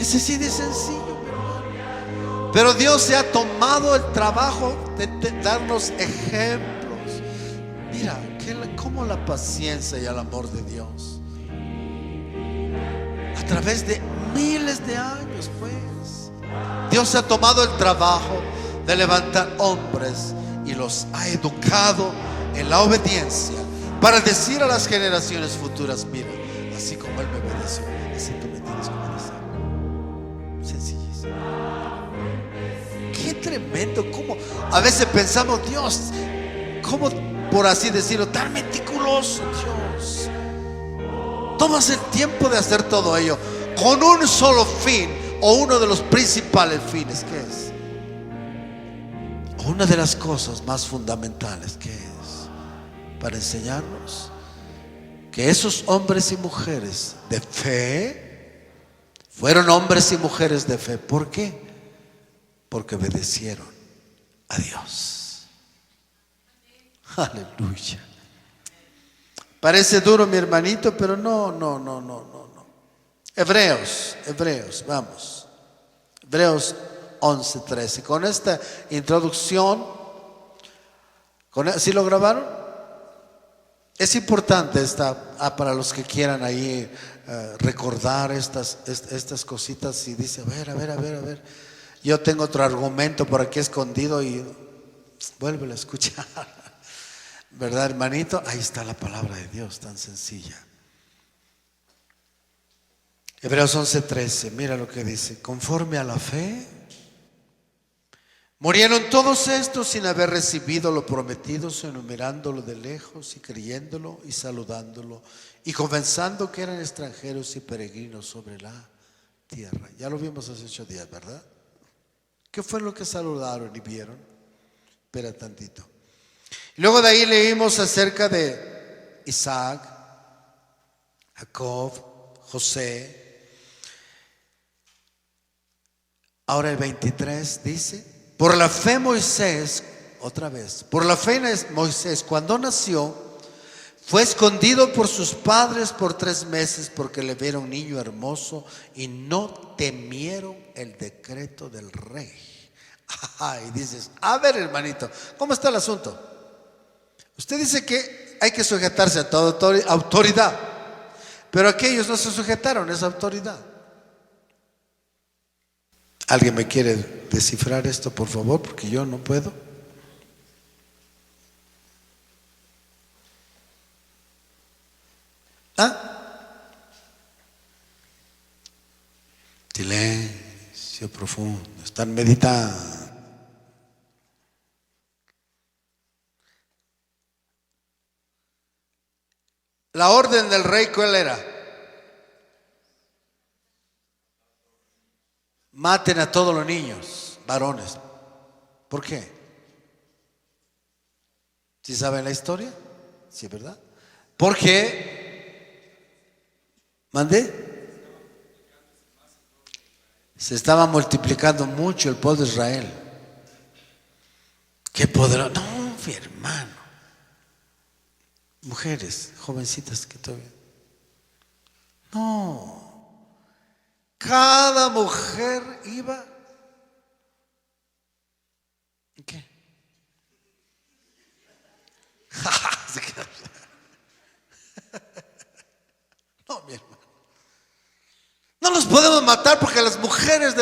Es así de sencillo, mi hermano. Pero Dios se ha tomado el trabajo de darnos ejemplos. Mira, cómo la paciencia y el amor de Dios, a través de miles de años, pues, Dios se ha tomado el trabajo de levantar hombres y los ha educado en la obediencia, para decir a las generaciones futuras: mira, así como Él me obedeció, así tú me tienes que obedecer. Sencillísimo. Qué tremendo. Como a veces pensamos: Dios, ¿cómo, por así decirlo, tan meticuloso? Dios, tomas el tiempo de hacer todo ello con un solo fin, o uno de los principales fines, ¿qué es? Una de las cosas más fundamentales, ¿qué es? Para enseñarnos que esos hombres y mujeres de fe fueron hombres y mujeres de fe. ¿Por qué? Porque obedecieron a Dios. Aleluya. Parece duro, mi hermanito, pero no. Hebreos, vamos. Hebreos 11:13. Con esta introducción, ¿sí lo grabaron? Es importante para los que quieran ahí recordar estas cositas. Y dice: a ver, yo tengo otro argumento por aquí escondido, y vuélvelo a escuchar. ¿Verdad, hermanito? Ahí está la palabra de Dios, tan sencilla. Hebreos 11:13, mira lo que dice: conforme a la fe murieron todos estos sin haber recibido lo prometido, sino mirándolo de lejos y creyéndolo y saludándolo y confesando que eran extranjeros y peregrinos sobre la tierra. Ya lo vimos hace 8 días, ¿verdad? ¿Qué fue lo que saludaron y vieron? Espera tantito. Y luego de ahí leímos acerca de Isaac, Jacob, José. Ahora el 23 dice: por la fe Moisés, otra vez, por la fe Moisés, cuando nació, fue escondido por sus padres por 3 meses, porque le vieron niño hermoso y no temieron el decreto del rey. Y dices: a ver, hermanito, ¿cómo está el asunto? Usted dice que hay que sujetarse a toda autoridad, pero aquellos no se sujetaron a esa autoridad. ¿Alguien me quiere descifrar esto, por favor? Porque yo no puedo. Silencio profundo. Están meditando. La orden del rey, ¿cuál era? Maten a todos los niños, varones. ¿Por qué? ¿Sí saben la historia? Sí, ¿verdad? Porque se estaba multiplicando mucho el pueblo de Israel. Qué poderoso. No, mi hermano. Mujeres, jovencitas que todavía. No. Cada mujer iba. ¿Qué? No, mi hermano. No los podemos matar porque las mujeres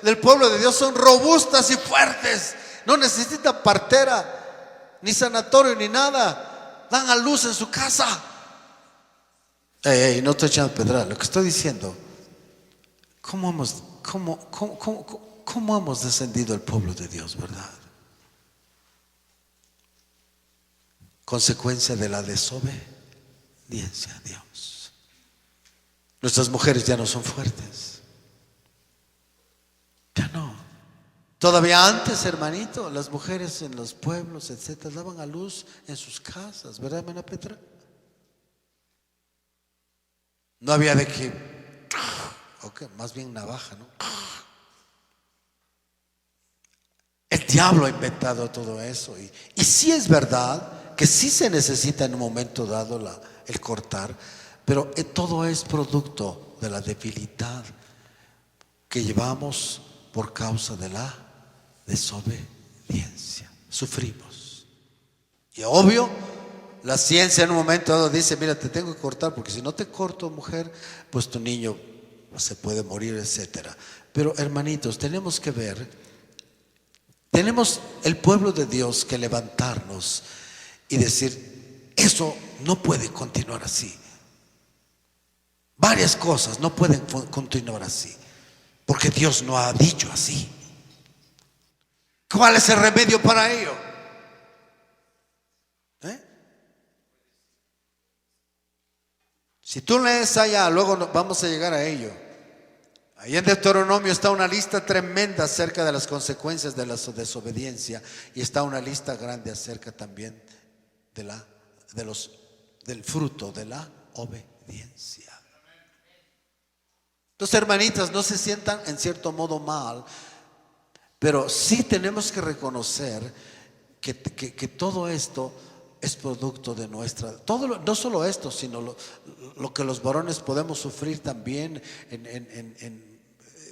del pueblo de Dios son robustas y fuertes. No necesitan partera, ni sanatorio, ni nada. Dan a luz en su casa. No estoy echando pedrada. Lo que estoy diciendo: ¿cómo hemos descendido el pueblo de Dios, verdad? Consecuencia de la desobediencia a Dios. Nuestras mujeres ya no son fuertes. Ya no. Todavía antes, hermanito, las mujeres en los pueblos, etcétera, daban a luz en sus casas, ¿verdad, hermana Petra? No había de que, más bien navaja, ¿no? El diablo ha inventado todo eso. Y sí es verdad que sí se necesita en un momento dado el cortar, pero todo es producto de la debilidad. que llevamos por causa de la desobediencia. Sufrimos. Y obvio, la ciencia en un momento dado dice, mira, te tengo que cortar, porque si no te corto, mujer, pues tu niño se puede morir, etcétera. Pero hermanitos, tenemos que ver, tenemos el pueblo de Dios que levantarnos y decir, eso no puede continuar así. Varias cosas no pueden continuar así, porque Dios no ha dicho así. ¿Cuál es el remedio para ello? Si tú lees allá, luego vamos a llegar a ello. Ahí en Deuteronomio está una lista tremenda acerca de las consecuencias de la desobediencia, y está una lista grande acerca también del fruto de la obediencia. Entonces, hermanitas, no se sientan en cierto modo mal, pero sí tenemos que reconocer que todo esto es producto de nuestra, no solo esto, sino lo que los varones podemos sufrir también en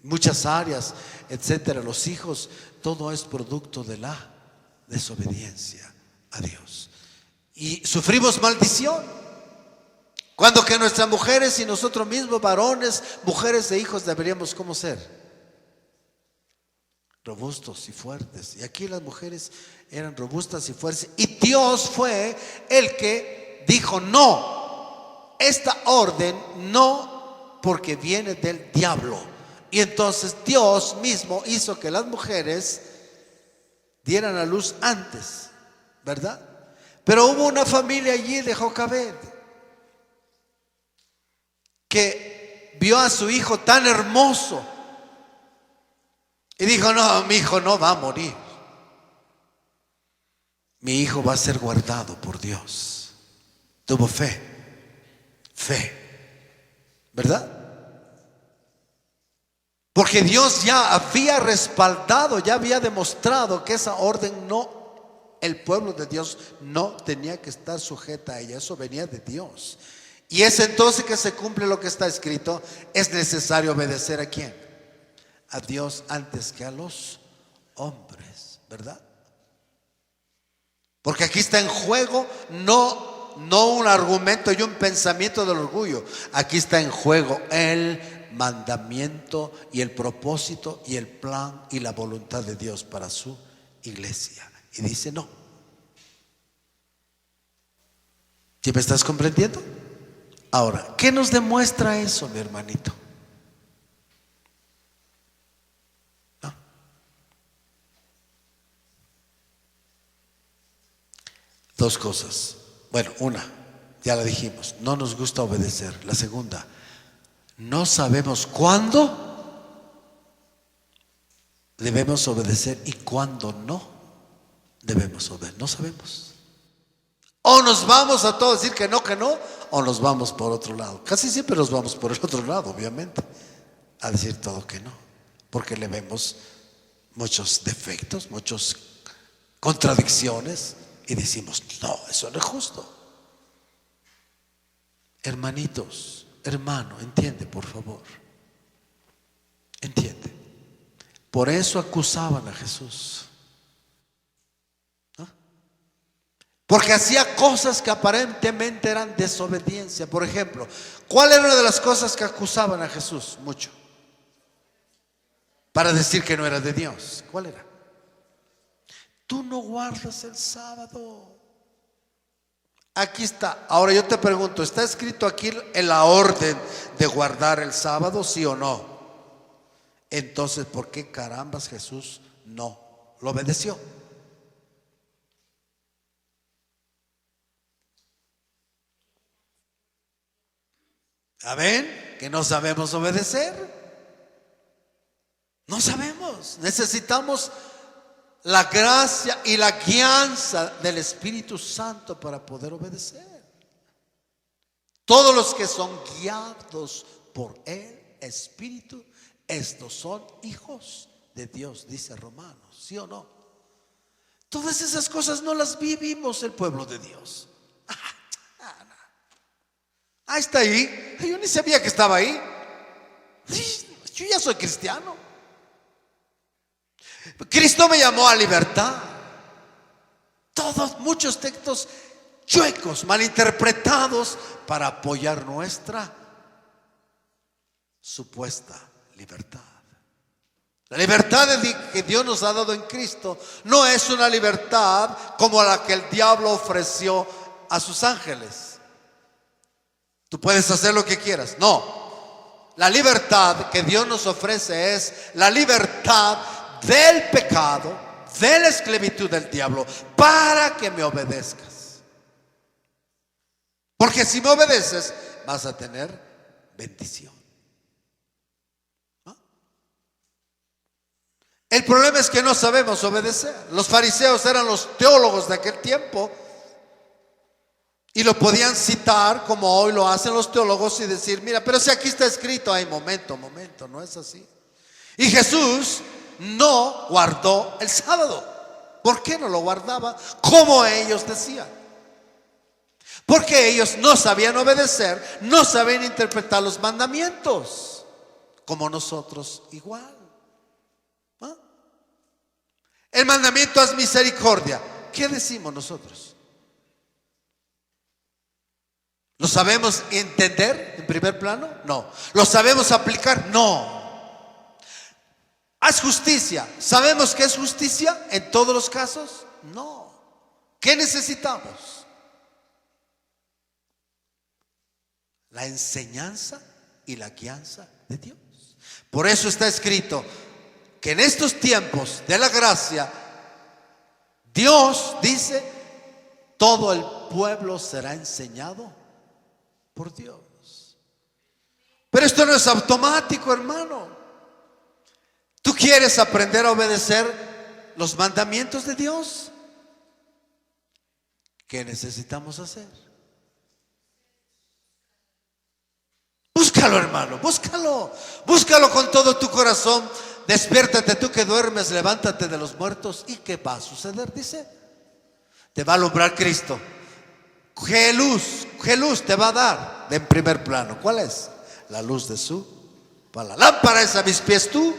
muchas áreas, etcétera. Los hijos, todo es producto de la desobediencia a Dios. Y sufrimos maldición, cuando que nuestras mujeres y nosotros mismos, varones, mujeres e hijos, deberíamos ¿cómo ser? Robustos y fuertes. Y aquí las mujeres eran robustas y fuertes, y Dios fue el que dijo no, esta orden no, porque viene del diablo. Y entonces Dios mismo hizo que las mujeres dieran a luz antes, ¿verdad? Pero hubo una familia allí de Jocabed que vio a su hijo tan hermoso y dijo, no, mi hijo no va a morir. Mi hijo va a ser guardado por Dios. Tuvo fe, ¿verdad? Porque Dios ya había respaldado, ya había demostrado que esa orden no, el pueblo de Dios no tenía que estar sujeta a ella. Eso venía de Dios. Y es entonces que se cumple lo que está escrito. Es necesario obedecer ¿a quién? A Dios antes que a los hombres, ¿verdad? Porque aquí está en juego no un argumento y un pensamiento del orgullo. Aquí está en juego el mandamiento y el propósito y el plan y la voluntad de Dios para su iglesia. Y dice no. ¿Sí me estás comprendiendo? Ahora, ¿qué nos demuestra eso, mi hermanito? ¿No? Dos cosas. Bueno, una, ya la dijimos, no nos gusta obedecer. La segunda, no sabemos cuándo debemos obedecer y cuándo no debemos obedecer. No sabemos. O nos vamos a todos decir que no, o nos vamos por otro lado. Casi siempre nos vamos por el otro lado, obviamente, a decir todo que no, porque le vemos muchos defectos, muchas contradicciones, y decimos, no, eso no es justo. Hermanitos, hermano, entiende, por favor. Entiende. Por eso acusaban a Jesús. Porque hacía cosas que aparentemente eran desobediencia. Por ejemplo, ¿cuál era una de las cosas que acusaban a Jesús? Mucho. Para decir que no era de Dios. ¿Cuál era? Tú no guardas el sábado. Aquí está. Ahora yo te pregunto, ¿está escrito aquí en la orden de guardar el sábado, sí o no? Entonces, ¿por qué carambas Jesús no lo obedeció? ¿Saben que no sabemos obedecer? No sabemos. Necesitamos la gracia y la guianza del Espíritu Santo para poder obedecer. Todos los que son guiados por el Espíritu, estos son hijos de Dios, dice Romanos, ¿sí o no? Todas esas cosas no las vivimos el pueblo de Dios. Está ahí. Yo ni sabía que estaba ahí. Yo ya soy cristiano. Cristo me llamó a libertad. Muchos textos chuecos, malinterpretados para apoyar nuestra supuesta libertad. La libertad que Dios nos ha dado en Cristo no es una libertad como la que el diablo ofreció a sus ángeles. Tú puedes hacer lo que quieras. No. La libertad que Dios nos ofrece es la libertad del pecado, de la esclavitud del diablo, para que me obedezcas. Porque si me obedeces, vas a tener bendición. El problema es que no sabemos obedecer. Los fariseos eran los teólogos de aquel tiempo y lo podían citar como hoy lo hacen los teólogos y decir: mira, pero si aquí está escrito. Ay, momento, no es así. Y Jesús no guardó el sábado. ¿Por qué no lo guardaba? Como ellos decían. Porque ellos no sabían obedecer, no sabían interpretar los mandamientos, como nosotros igual. El mandamiento es misericordia. ¿Qué decimos nosotros? ¿Lo sabemos entender en primer plano? No. ¿Lo sabemos aplicar? No. ¿Haz justicia? ¿Sabemos qué es justicia en todos los casos? No. ¿Qué necesitamos? La enseñanza y la guianza de Dios. Por eso está escrito que en estos tiempos de la gracia, Dios dice: todo el pueblo será enseñado por Dios. Pero esto no es automático, hermano. ¿Tú quieres aprender a obedecer los mandamientos de Dios? ¿Qué necesitamos hacer? Búscalo, hermano, búscalo. Búscalo con todo tu corazón. Despiértate tú que duermes, levántate de los muertos. ¿Y qué va a suceder? Dice: te va a alumbrar Cristo. ¿Qué luz te va a dar? De en primer plano, ¿cuál es? La luz de su palabra. Lámpara es a mis pies tu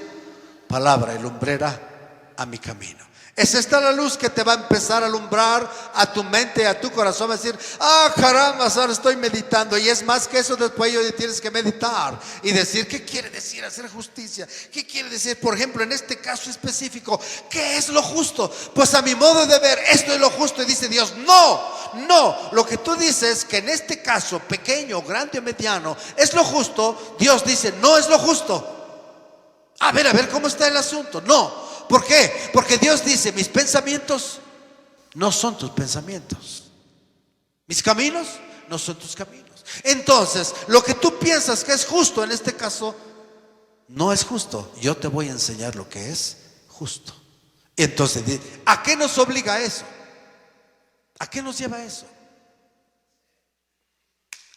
palabra y lumbrera a mi camino. Es esta la luz que te va a empezar a alumbrar a tu mente, a tu corazón. Va a decir: ah, caramba, ahora estoy meditando. Y es más que eso. Después tienes que meditar y decir: ¿qué quiere decir hacer justicia? ¿Qué quiere decir, por ejemplo, en este caso específico, qué es lo justo? Pues a mi modo de ver, esto es lo justo. Y dice Dios: no, lo que tú dices que en este caso, pequeño, grande o mediano, es lo justo. Dios dice: no es lo justo. A ver, ¿cómo está el asunto? No. ¿Por qué? Porque Dios dice: mis pensamientos no son tus pensamientos, mis caminos no son tus caminos. Entonces, lo que tú piensas que es justo, en este caso, no es justo. Yo te voy a enseñar lo que es justo. Y entonces, ¿a qué nos obliga eso? ¿A qué nos lleva eso?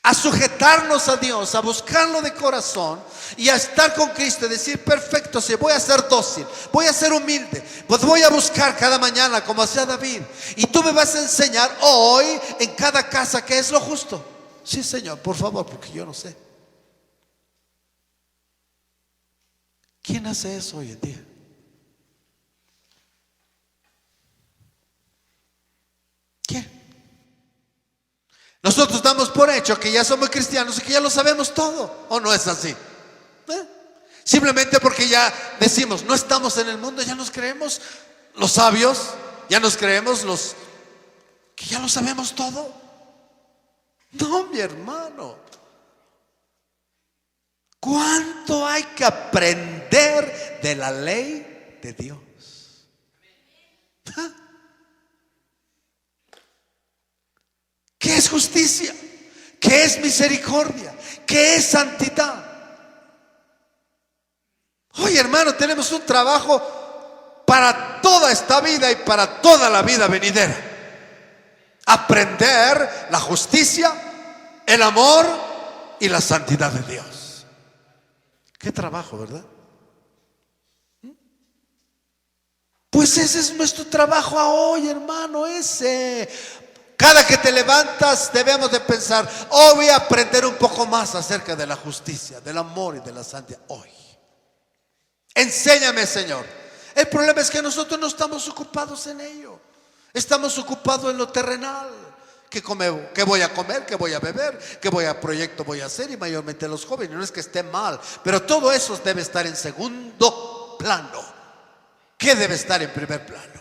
A sujetarnos a Dios, a buscarlo de corazón y a estar con Cristo y decir: perfecto, si voy a ser dócil, voy a ser humilde, pues voy a buscar cada mañana como hacía David. Y tú me vas a enseñar hoy en cada casa qué es lo justo. Sí, Señor, por favor, porque yo no sé. ¿Quién hace eso hoy en día? ¿Quién? Nosotros damos por hecho que ya somos cristianos y que ya lo sabemos todo. ¿O no es así? Simplemente porque ya decimos: no estamos en el mundo, ya nos creemos los sabios, ya nos creemos los que ya lo sabemos todo. No, mi hermano. ¿Cuánto hay que aprender de la ley de Dios? ¿Qué es justicia? ¿Qué es misericordia? ¿Qué es santidad? Oye, hermano, tenemos un trabajo para toda esta vida y para toda la vida venidera. Aprender la justicia, el amor y la santidad de Dios. Qué trabajo, ¿verdad? Pues ese es nuestro trabajo hoy, hermano, ese. Cada que te levantas debemos de pensar: hoy voy a aprender un poco más acerca de la justicia, del amor y de la santidad. Hoy. Enséñame, Señor. El problema es que nosotros no estamos ocupados en ello. Estamos ocupados en lo terrenal. ¿Qué voy a comer? ¿Qué voy a beber? ¿Qué proyecto voy a hacer? Y mayormente los jóvenes. No es que esté mal, pero todo eso debe estar en segundo plano. ¿Qué debe estar en primer plano?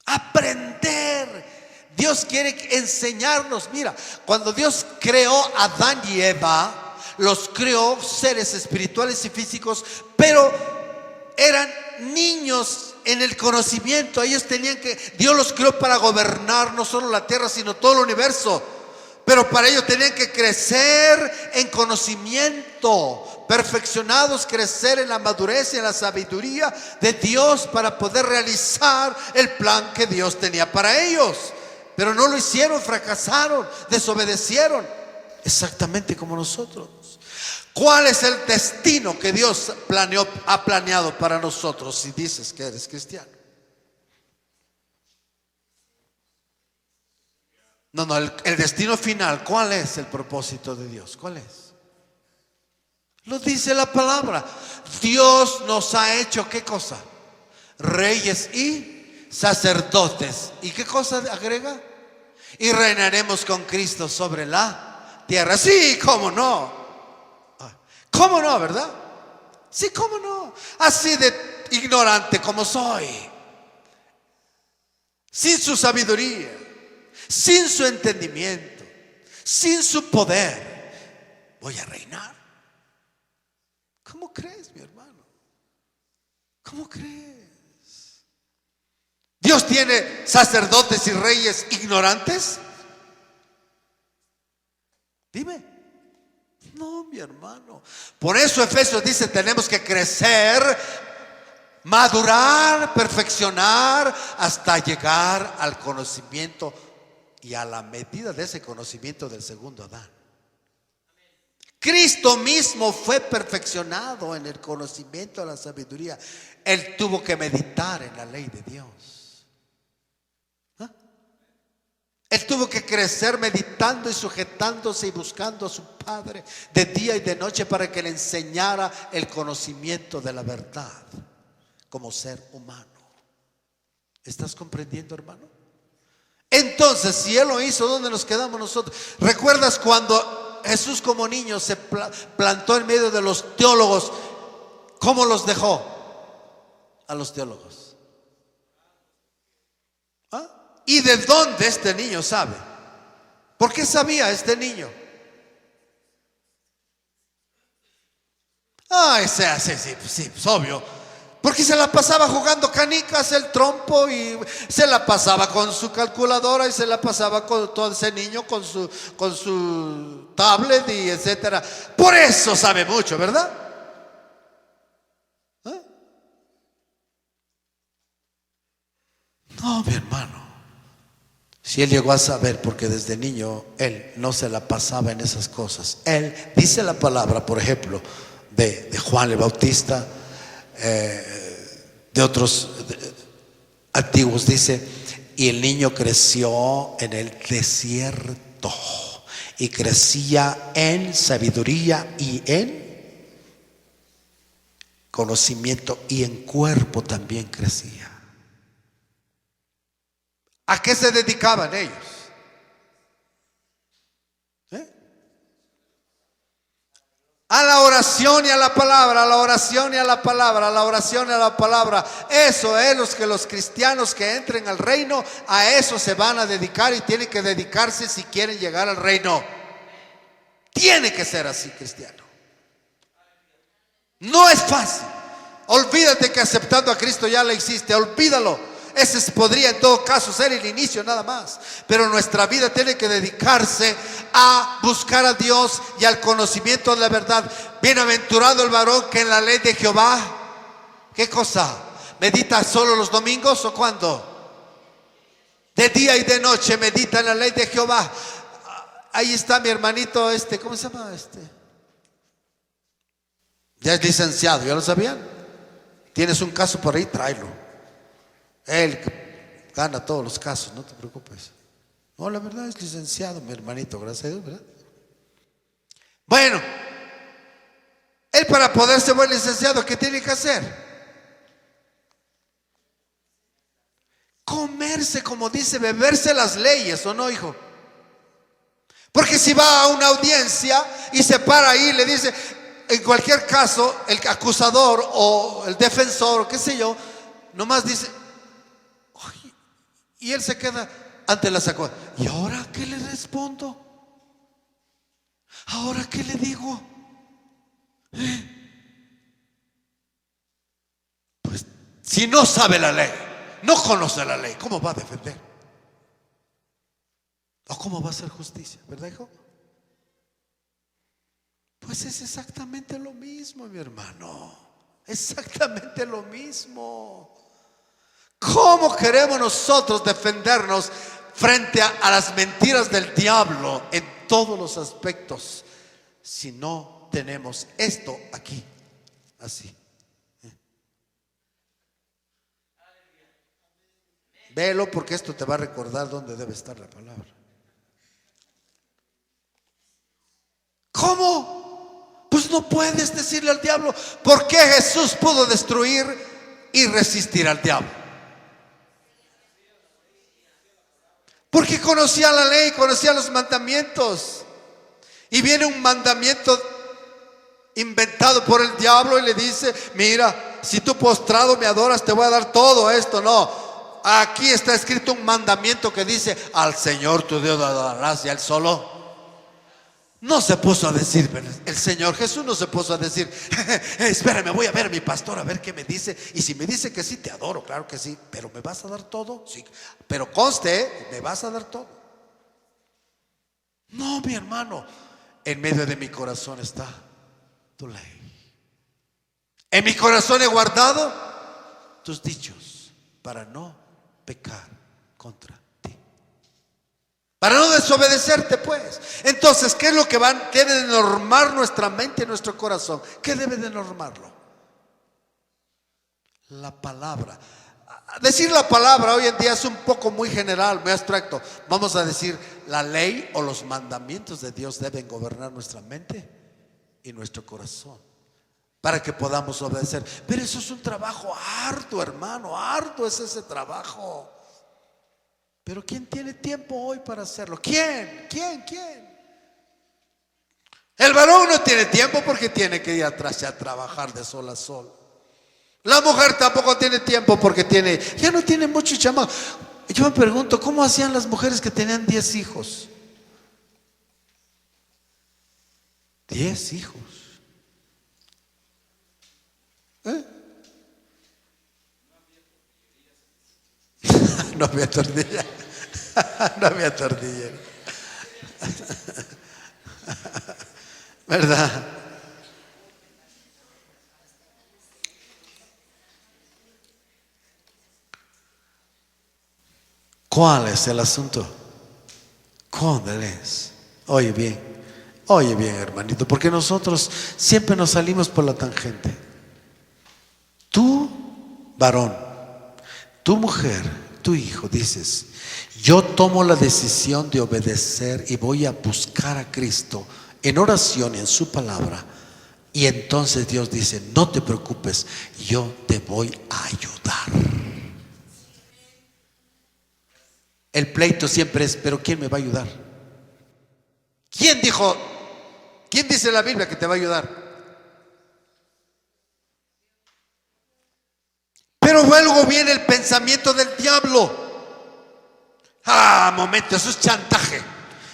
Aprender. Dios quiere enseñarnos. Mira, cuando Dios creó a Adán y Eva, los creó seres espirituales y físicos, pero eran niños en el conocimiento. Ellos Dios los creó para gobernar no solo la tierra, sino todo el universo. Pero para ello tenían que crecer en conocimiento, perfeccionados, crecer en la madurez y en la sabiduría de Dios para poder realizar el plan que Dios tenía para ellos. Pero no lo hicieron, fracasaron, desobedecieron, exactamente como nosotros. ¿Cuál es el destino que Dios ha planeado para nosotros si dices que eres cristiano? No, el destino final. ¿Cuál es el propósito de Dios? ¿Cuál es? Lo dice la palabra. Dios nos ha hecho, ¿qué cosa? Reyes y sacerdotes. ¿Y qué cosa agrega? Y reinaremos con Cristo sobre la tierra. Sí, cómo no. ¿Cómo no, verdad? Sí, cómo no. Así de ignorante como soy, sin su sabiduría, sin su entendimiento, sin su poder, voy a reinar. ¿Cómo crees, mi hermano? ¿Cómo crees? ¿Dios tiene sacerdotes y reyes ignorantes? Dime. No, mi hermano. Por eso Efesios dice: tenemos que crecer, madurar, perfeccionar hasta llegar al conocimiento y a la medida de ese conocimiento del segundo Adán. Cristo mismo fue perfeccionado en el conocimiento de la sabiduría. Él tuvo que meditar en la ley de Dios. Él tuvo que crecer meditando y sujetándose y buscando a su Padre de día y de noche para que le enseñara el conocimiento de la verdad como ser humano. ¿Estás comprendiendo, hermano? Entonces, si Él lo hizo, ¿dónde nos quedamos nosotros? ¿Recuerdas cuando Jesús como niño se plantó en medio de los teólogos? ¿Cómo los dejó a los teólogos? ¿Ah? ¿Y de dónde este niño sabe? ¿Por qué sabía este niño? Sí, es obvio. Porque se la pasaba jugando canicas, el trompo, y se la pasaba con su calculadora, y se la pasaba con todo ese niño con su tablet y etcétera. Por eso sabe mucho, ¿verdad? No, mi hermano. Si él llegó a saber, porque desde niño él no se la pasaba en esas cosas. Él dice la palabra, por ejemplo, de Juan el Bautista, de otros antiguos, dice: y el niño creció en el desierto y crecía en sabiduría y en conocimiento, y en cuerpo también crecía. ¿A qué se dedicaban ellos? A la oración y a la palabra, a la oración y a la palabra, a la oración y a la palabra. Eso es lo que los cristianos que entren al reino, a eso se van a dedicar, y tienen que dedicarse si quieren llegar al reino. Tiene que ser así, cristiano. No es fácil. Olvídate que aceptando a Cristo ya la hiciste, olvídalo. Ese podría en todo caso ser el inicio nada más. Pero nuestra vida tiene que dedicarse a buscar a Dios y al conocimiento de la verdad. Bienaventurado el varón que en la ley de Jehová, ¿qué cosa? ¿Medita solo los domingos o cuándo? De día y de noche medita en la ley de Jehová. Ahí está mi hermanito ¿cómo se llama Ya es licenciado, ¿ya lo sabían? Tienes un caso por ahí, tráelo. Él gana todos los casos, no te preocupes. No, la verdad es licenciado, mi hermanito, gracias a Dios, ¿verdad? Bueno, Él, para poder ser buen licenciado, ¿qué tiene que hacer? Comerse, como dice, beberse las leyes, ¿o no, hijo? Porque si va a una audiencia y se para ahí y le dice, en cualquier caso, el acusador o el defensor, o qué sé yo, nomás dice, "Ay", y él se queda ante la sacudida. ¿Y ahora qué le respondo? ¿Ahora qué le digo? Pues si no sabe la ley, no conoce la ley, ¿cómo va a defender? ¿O cómo va a hacer justicia? ¿Verdad, hijo? Pues es exactamente lo mismo, mi hermano. Exactamente lo mismo. ¿Cómo queremos nosotros defendernos frente a las mentiras del diablo en todos los aspectos si no tenemos esto aquí, así? Velo, porque esto te va a recordar dónde debe estar la palabra. ¿Cómo? Pues no puedes decirle al diablo. ¿Por qué Jesús pudo destruir y resistir al diablo? Porque conocía la ley, conocía los mandamientos. Y viene un mandamiento inventado por el diablo y le dice, mira, si tú postrado me adoras, te voy a dar todo esto. No, aquí está escrito un mandamiento que dice, al Señor tu Dios adorarás, y a Él solo. No se puso a decir, el Señor Jesús no se puso a decir, espérame, voy a ver a mi pastor a ver qué me dice, y si me dice que sí, te adoro, claro que sí, pero ¿me vas a dar todo? Sí, pero conste, ¿me vas a dar todo? No, mi hermano, en medio de mi corazón está tu ley. En mi corazón he guardado tus dichos para no pecar contra ti, para no desobedecerte, pues. Entonces, ¿qué es lo que debe de normar nuestra mente y nuestro corazón? ¿Qué debe de normarlo? La palabra. Decir la palabra hoy en día es un poco muy general, muy abstracto. Vamos a decir, la ley o los mandamientos de Dios deben gobernar nuestra mente y nuestro corazón para que podamos obedecer. Pero eso es un trabajo arduo, hermano, arduo es ese trabajo. Pero ¿quién tiene tiempo hoy para hacerlo? ¿Quién? El varón no tiene tiempo porque tiene que ir atrás y a trabajar de sol a sol. La mujer tampoco tiene tiempo porque ya no tiene mucho chamán. Yo me pregunto, ¿cómo hacían las mujeres que tenían 10 hijos? 10 hijos. No había tortilla. No había tortilla. ¿Verdad? ¿Cuál es el asunto? ¿Cuál es? Oye bien, hermanito, porque nosotros siempre nos salimos por la tangente. Tú, varón, tu mujer, tu hijo, dices, yo tomo la decisión de obedecer y voy a buscar a Cristo en oración y en su palabra. Y entonces Dios dice, no te preocupes, yo te voy a ayudar. El pleito siempre es, pero ¿quién me va a ayudar? ¿Quién dijo? ¿Quién dice en la Biblia que te va a ayudar? Pero luego viene el pensamiento del diablo. Momento, eso es chantaje.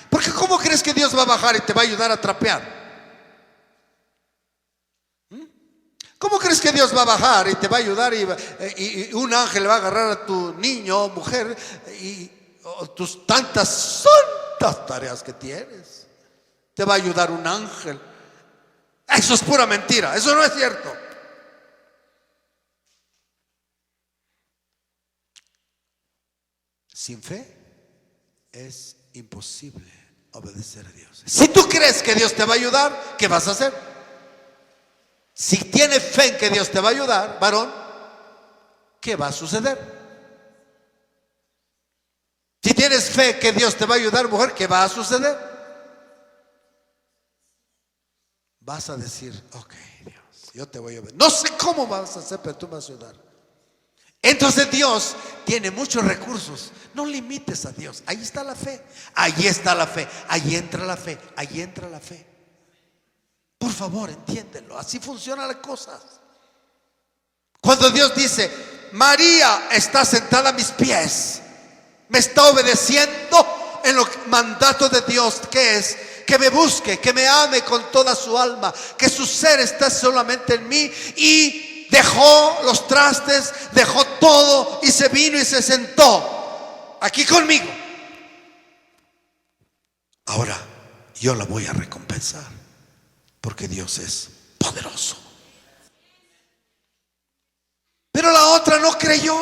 Porque ¿cómo crees que Dios va a bajar y te va a ayudar a trapear? ¿Cómo crees que Dios va a bajar y te va a ayudar y un ángel va a agarrar a tu niño o mujer y tus tantas santas tareas que tienes? Te va a ayudar un ángel. Eso es pura mentira, eso no es cierto. Sin fe es imposible obedecer a Dios. Si tú crees que Dios te va a ayudar, ¿qué vas a hacer? Si tienes fe en que Dios te va a ayudar, varón, ¿qué va a suceder? Si tienes fe que Dios te va a ayudar, mujer, ¿qué va a suceder? vas a decir, ok, Dios, yo te voy a ver. No sé cómo vas a hacer, pero tú me vas a ayudar. Entonces Dios tiene muchos recursos. No limites a Dios. Ahí está la fe. Ahí está la fe. Ahí entra la fe. Ahí entra la fe. Por favor, entiéndelo. Así funcionan las cosas. Cuando Dios dice, María está sentada a mis pies, me está obedeciendo en los mandatos de Dios, que es que me busque, que me ame con toda su alma, que su ser está solamente en mí, y dejó los trastes, dejó todo y se vino y se sentó aquí conmigo. Ahora yo la voy a recompensar, porque Dios es poderoso. Pero la otra no creyó.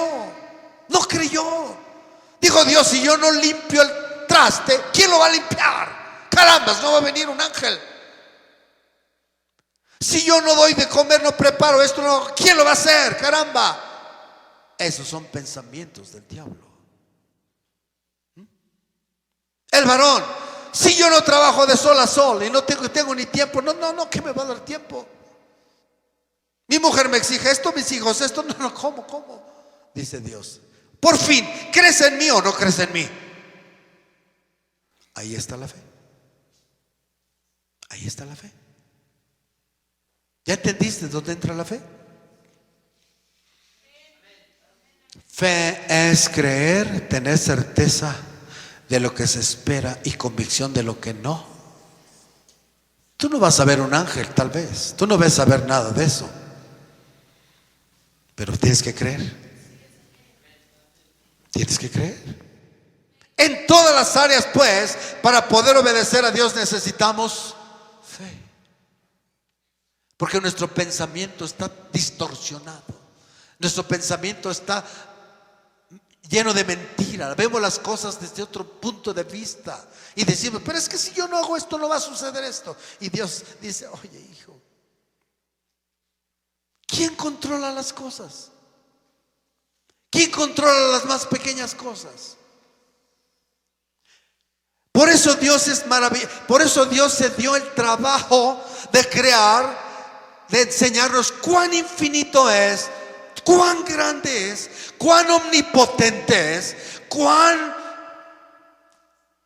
No creyó. Dijo, Dios, si yo no limpio el traste, ¿quién lo va a limpiar? Carambas, no va a venir un ángel. Si yo no doy de comer, no preparo esto, no, ¿quién lo va a hacer? Caramba. Esos son pensamientos del diablo. El varón, si yo no trabajo de sol a sol y no tengo ni tiempo, no, ¿qué me va a dar tiempo? Mi mujer me exige esto, mis hijos esto, no, ¿cómo? Dice Dios, por fin, ¿crees en mí o no crees en mí? Ahí está la fe. Ahí está la fe. ¿Ya entendiste dónde entra la fe? Fe es creer, tener certeza de lo que se espera y convicción de lo que no. Tú no vas a ver un ángel, tal vez. Tú no vas a ver nada de eso. Pero tienes que creer. Tienes que creer. En todas las áreas, pues, para poder obedecer a Dios necesitamos fe. Porque nuestro pensamiento está distorsionado. Nuestro pensamiento está lleno de mentira. Vemos las cosas desde otro punto de vista y decimos, pero es que si yo no hago esto, no va a suceder esto. Y Dios dice, oye, hijo, ¿quién controla las cosas? ¿Quién controla las más pequeñas cosas? Por eso Dios es maravilloso. Por eso Dios se dio el trabajo de crear, de enseñarnos cuán infinito es, cuán grande es, cuán omnipotente es, cuán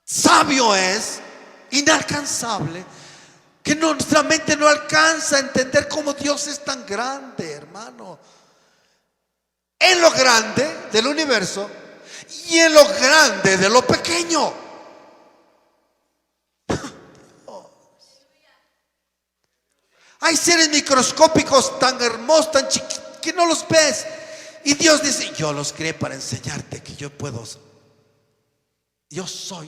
sabio es, inalcanzable, que nuestra mente no alcanza a entender cómo Dios es tan grande, hermano. En lo grande del universo y en lo grande de lo pequeño. Hay seres microscópicos tan hermosos, tan chiquitos, que no los ves. Y Dios dice, yo los creé para enseñarte que yo soy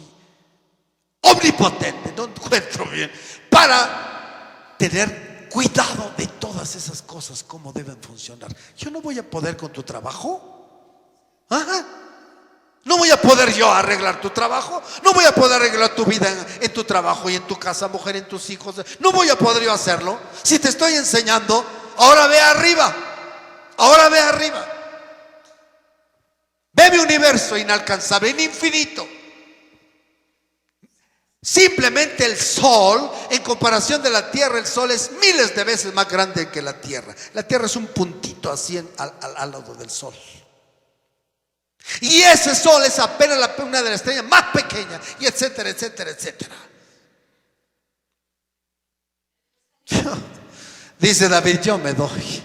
omnipotente, no encuentro bien, para tener cuidado de todas esas cosas, cómo deben funcionar. Yo no voy a poder con tu trabajo. Ajá. No voy a poder yo arreglar tu trabajo. No voy a poder arreglar tu vida en tu trabajo y en tu casa, mujer, en tus hijos. No voy a poder yo hacerlo. Si te estoy enseñando, ahora ve arriba. Ahora ve arriba. Ve mi universo inalcanzable, infinito. Simplemente el sol, en comparación de la tierra, el sol es miles de veces más grande que la tierra. La tierra es un puntito así al lado del sol. Y ese sol es apenas una de las estrellas más pequeñas, y etcétera, etcétera, etcétera. Dice David, yo me doy.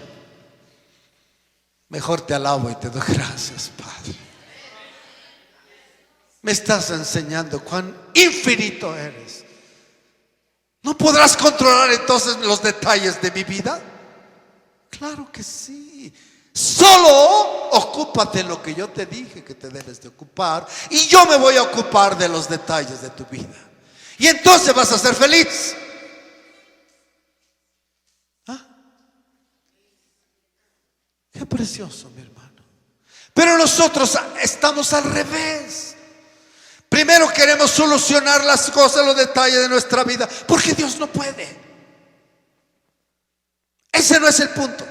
Mejor te alabo y te doy gracias, Padre. Me estás enseñando cuán infinito eres. ¿No podrás controlar entonces los detalles de mi vida? Claro que sí. Solo ocúpate de lo que yo te dije que te debes de ocupar, y yo me voy a ocupar de los detalles de tu vida. Y entonces vas a ser feliz. ¿Ah? Qué precioso, mi hermano. Pero nosotros estamos al revés. Primero queremos solucionar las cosas, los detalles de nuestra vida, porque Dios no puede. Ese no es el punto.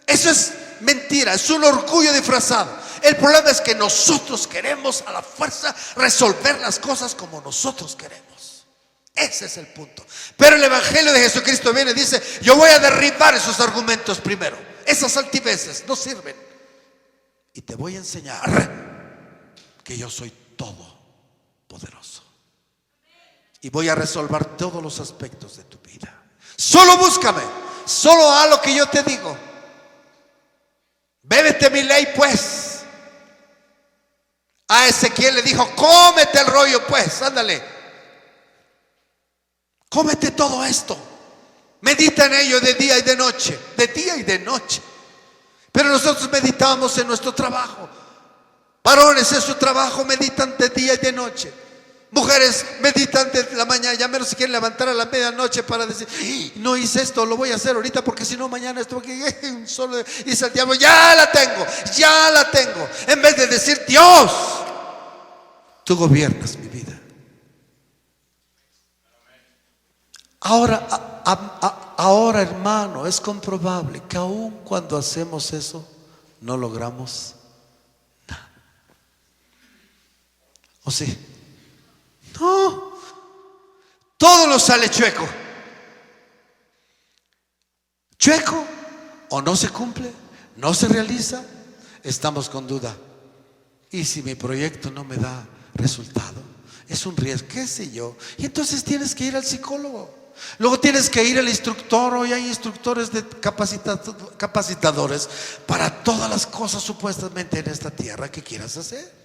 Eso es mentira, es un orgullo disfrazado. El problema es que nosotros queremos a la fuerza resolver las cosas como nosotros queremos. Ese es el punto. Pero el Evangelio de Jesucristo viene y dice: yo voy a derribar esos argumentos primero. Esas altiveces no sirven. Y te voy a enseñar que yo soy todopoderoso. Y voy a resolver todos los aspectos de tu vida. Solo búscame. Solo haz lo que yo te digo. Bébete mi ley, pues. A Ezequiel le dijo: cómete el rollo, pues. Ándale. Cómete todo esto. Medita en ello de día y de noche. De día y de noche. Pero nosotros meditamos en nuestro trabajo. Varones en su trabajo meditan de día y de noche. Mujeres meditan de la mañana. Ya menos se quieren levantar a la medianoche para decir: no hice esto, lo voy a hacer ahorita, porque si no mañana esto aquí solo dice el diablo: ya la tengo, ya la tengo. En vez de decir: Dios, tú gobiernas mi vida. Ahora, hermano, es comprobable que aun cuando hacemos eso, no logramos nada. ¿O sí? No. Todo nos sale chueco. Chueco. O no se cumple, no se realiza. Estamos con duda. ¿Y si mi proyecto no me da resultado? Es un riesgo, qué sé yo. Y entonces tienes que ir al psicólogo. Luego tienes que ir al instructor. Hoy hay instructores de capacitadores para todas las cosas supuestamente en esta tierra que quieras hacer.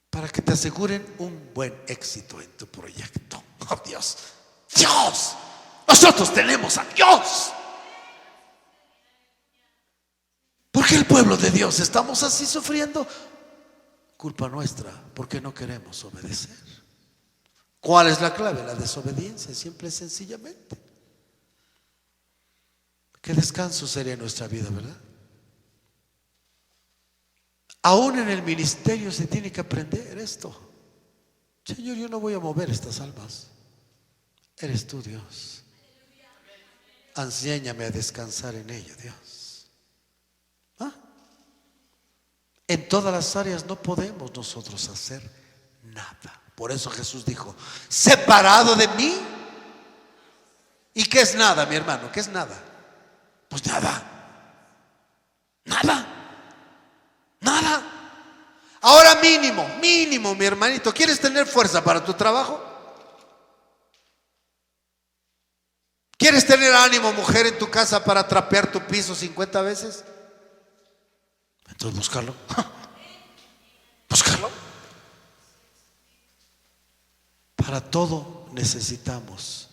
Para que te aseguren un buen éxito en tu proyecto. Oh, Dios, Dios, nosotros tenemos a Dios. ¿Por qué el pueblo de Dios estamos así sufriendo? Culpa nuestra, porque no queremos obedecer. ¿Cuál es la clave? La desobediencia, simple y sencillamente. Qué descanso sería nuestra vida, ¿verdad? Aún en el ministerio se tiene que aprender esto. Señor, yo no voy a mover estas almas. Eres tú, Dios. Enséñame a descansar en ello, Dios. En todas las áreas no podemos nosotros hacer nada. Por eso Jesús dijo: separado de mí. ¿Y qué es nada, mi hermano? ¿Qué es nada? Pues nada. Nada. Nada. Ahora mínimo, mi hermanito. ¿Quieres tener fuerza para tu trabajo? ¿Quieres tener ánimo, mujer, en tu casa para trapear tu piso 50 veces? Entonces búscalo. Búscalo. Para todo necesitamos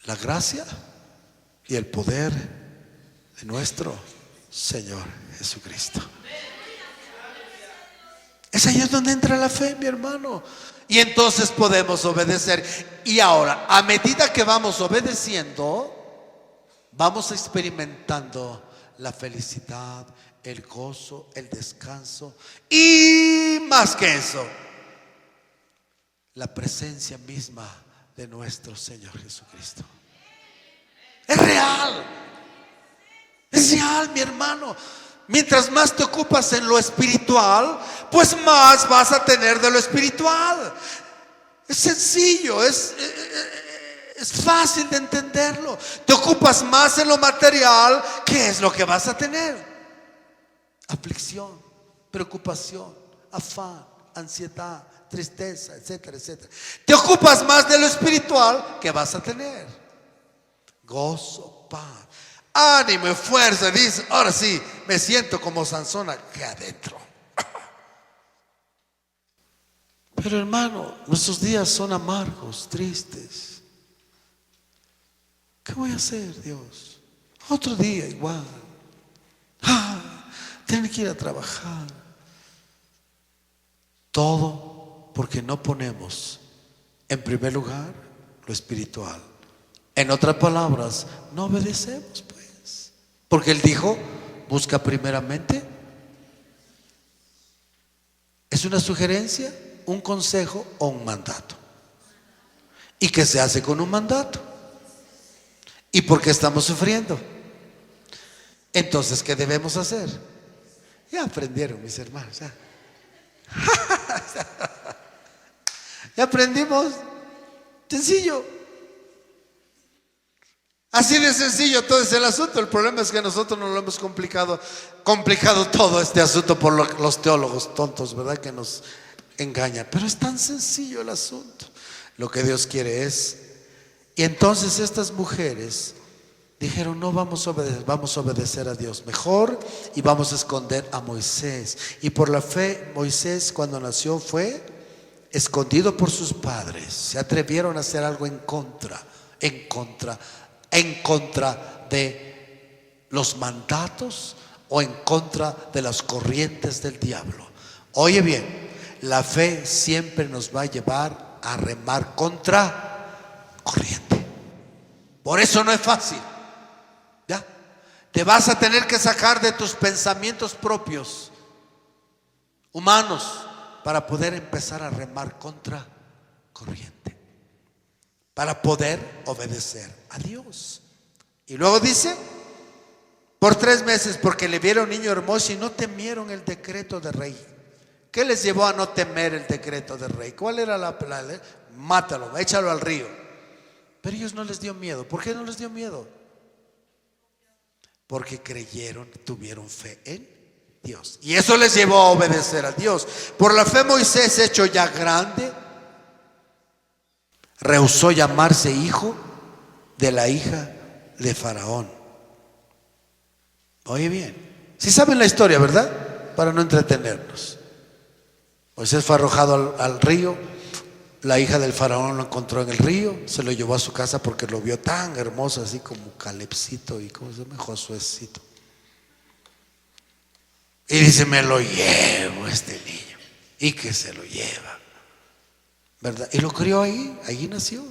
la gracia y el poder de nuestro Señor Jesucristo. Es ahí es donde entra la fe, mi hermano. Y entonces podemos obedecer. Y ahora, a medida que vamos obedeciendo, vamos experimentando la felicidad, el gozo, el descanso. Y más que eso, la presencia misma de nuestro Señor Jesucristo. Es real. Es real, mi hermano. Mientras más te ocupas en lo espiritual, pues más vas a tener de lo espiritual. Es sencillo, es fácil de entenderlo. Te ocupas más en lo material, ¿qué es lo que vas a tener? Aflicción, preocupación, afán, ansiedad, tristeza, etcétera, etcétera. Te ocupas más de lo espiritual, ¿qué vas a tener? Gozo, paz, ánimo y fuerza. Dice: ahora sí, me siento como Sansón aquí adentro. Pero hermano, nuestros días son amargos, tristes. ¿Qué voy a hacer, Dios? Otro día igual. Tener que ir a trabajar. Todo porque no ponemos en primer lugar lo espiritual. En otras palabras, no obedecemos, pues. Porque Él dijo: busca primeramente. ¿Es una sugerencia, un consejo o un mandato? ¿Y qué se hace con un mandato? ¿Y por qué estamos sufriendo? Entonces, ¿qué debemos hacer? Ya aprendieron, mis hermanos, ya. ¿Ya aprendimos? Sencillo. Así de sencillo todo es el asunto. El problema es que nosotros nos lo hemos complicado todo este asunto por los teólogos tontos, ¿verdad? Que nos engañan. Pero es tan sencillo el asunto. Lo que Dios quiere es. Y entonces estas mujeres dijeron: no vamos a obedecer a Dios mejor, y vamos a esconder a Moisés. Y por la fe, Moisés, cuando nació, fue escondido por sus padres. Se atrevieron a hacer algo en contra de los mandatos o en contra de las corrientes del diablo. Oye bien, la fe siempre nos va a llevar a remar contra corriente. Por eso no es fácil. ¿Ya? Te vas a tener que sacar de tus pensamientos propios, humanos, para poder empezar a remar contra corriente, para poder obedecer a Dios. Y luego dice: por 3 meses, porque le vieron niño hermoso y no temieron el decreto del rey. ¿Qué les llevó a no temer el decreto del rey? ¿Cuál era la ley? Mátalo, échalo al río. Pero ellos no les dio miedo. ¿Por qué no les dio miedo? Porque creyeron, tuvieron fe en Dios. Y eso les llevó a obedecer a Dios. Por la fe, Moisés, hecho ya grande, rehusó llamarse hijo de la hija de Faraón. Oye bien, si saben la historia, ¿verdad? Para no entretenernos. Moisés fue arrojado al río. La hija del faraón lo encontró en el río, se lo llevó a su casa porque lo vio tan hermoso, así como Calebcito y ¿cómo se llama? Josuecito. Y dice: me lo llevo este niño. Y que se lo lleva, ¿verdad? Y lo crió ahí nació.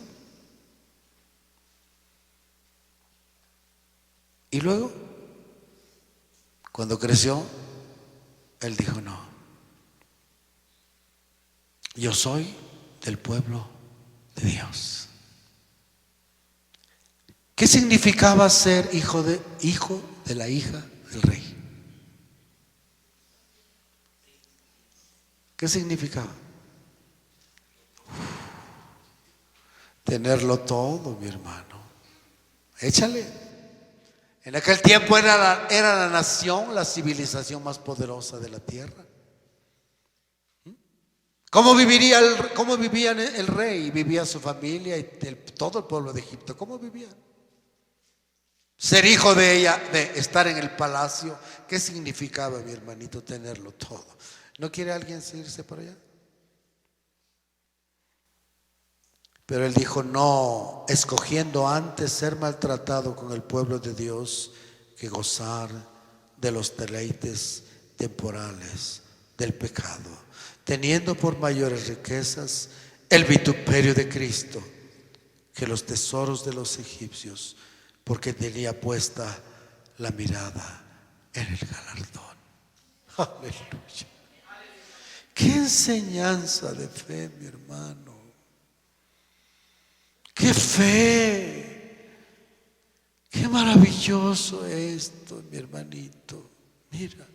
Y luego, cuando creció, él dijo: no, yo soy del pueblo de Dios. ¿Qué significaba ser hijo de la hija del rey? ¿Qué significaba? Tenerlo todo, mi hermano. Échale. En aquel tiempo era la nación, la civilización más poderosa de la tierra. ¿Cómo vivía el rey? Vivía su familia y todo el pueblo de Egipto. ¿Cómo vivían? Ser hijo de ella, de estar en el palacio. ¿Qué significaba, mi hermanito, tenerlo todo? ¿No quiere alguien irse por allá? Pero él dijo: no, escogiendo antes ser maltratado con el pueblo de Dios que gozar de los deleites temporales del pecado, teniendo por mayores riquezas el vituperio de Cristo que los tesoros de los egipcios, porque tenía puesta la mirada en el galardón. Aleluya. Qué enseñanza de fe, mi hermano. Qué fe. Qué maravilloso esto, mi hermanito. Mira.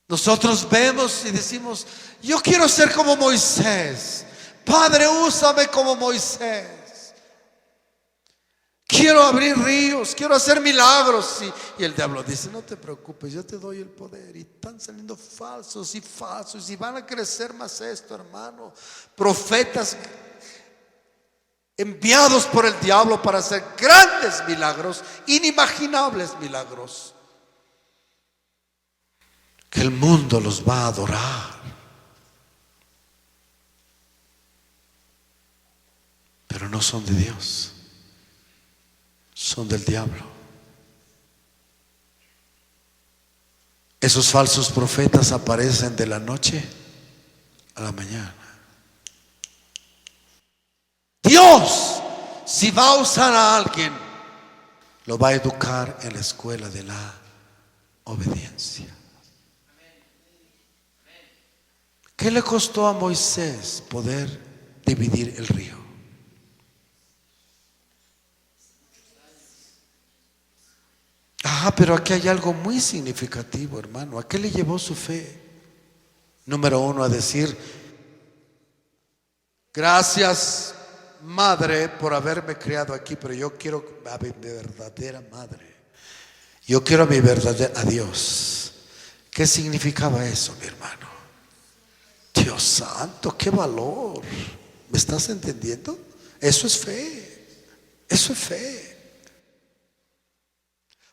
Nosotros vemos y decimos: yo quiero ser como Moisés. Padre, úsame como Moisés. Quiero abrir ríos, quiero hacer milagros. Y el diablo dice: no te preocupes, yo te doy el poder. Y están saliendo falsos y van a crecer más esto, hermano. Profetas enviados por el diablo para hacer grandes milagros, inimaginables milagros, que el mundo los va a adorar. Pero no son de Dios, son del diablo. Esos falsos profetas aparecen de la noche a la mañana. Dios, si va a usar a alguien, lo va a educar en la escuela de la obediencia. ¿Qué le costó a Moisés poder dividir el río? Pero aquí hay algo muy significativo, hermano. ¿A qué le llevó su fe? Número uno, a decir: gracias, madre, por haberme criado aquí, pero yo quiero a mi verdadera madre. Yo quiero a mi verdadera, a Dios. ¿Qué significaba eso, mi hermano? Dios santo, qué valor. ¿Me estás entendiendo? Eso es fe. Eso es fe.